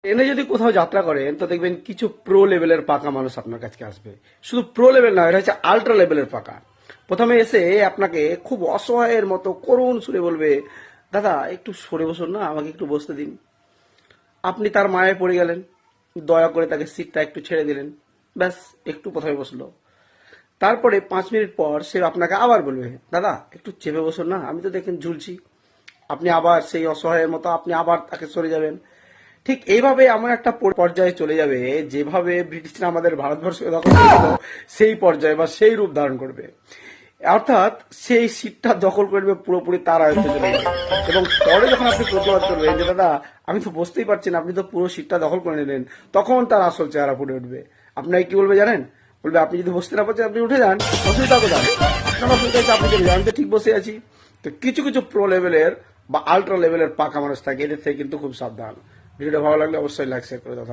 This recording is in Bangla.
ট্রেনে যদি কোথাও যাত্রা করেন তো দেখবেন কিছু প্রো লেভেলের পাকা মানুষ আপনার কাছে আসবে। শুধু প্রো লেভেল না, এটা হচ্ছে আল্ট্রা লেভেলের পাকা। প্রথমে এসে আপনাকে খুব অসহায়ের মতো করুণ সুরে বলবে, দাদা একটু সরে বসুন না, আমাকে একটু বসতে দিন। আপনি তার মায়ে পড়ে গেলেন, দয়া করে তাকে সিটটা একটু ছেড়ে দিলেন, ব্যাস একটু প্রথমে বসলো। তারপরে 5 মিনিট পর সে আপনাকে আবার বলবে, দাদা একটু চেপে বসুন না, আমি তো দেখেন ঝুলছি। আপনি আবার সেই অসহায়ের মতো আপনি আবার তাকে সরে যাবেন। ঠিক এইভাবে এমন একটা পর্যায়ে চলে যাবে যেভাবে ব্রিটিশরা আমাদের ভারতবর্ষকে দখল করেছিল সেই পর্যায়ে বা সেই রূপ ধারণ করবে। অর্থাৎ সেই সিটটা দখল করবে পুরোপুরি তার আয়ত্তে চলে যাবে। এবং পরে যখন আপনি প্রতিবাদ করবেন যে দাদা আমি তো বসতেই পারছি না, আপনি তো পুরো সিটটা দখল করে নিলেন, তখন তার আসল চেহারা ফুটে উঠবে। আপনাকে কি বলবে জানেন? বলবে আপনি যদি বসতে না পারছেন আপনি উঠে যান, অসুবিধা কোথায়? আপনার অসুবিধা হচ্ছে আপনি চলে যান, আমি তো ঠিক বসে আছি। তো কিছু কিছু প্রো লেভেলের বা আল্ট্রা লেভেলের পাকা মানুষ থাকে, এদের থেকে কিন্তু খুব সাবধান। ভিডিওটা ভালো লাগলে অবশ্যই লাইক শেয়ার করে দাও।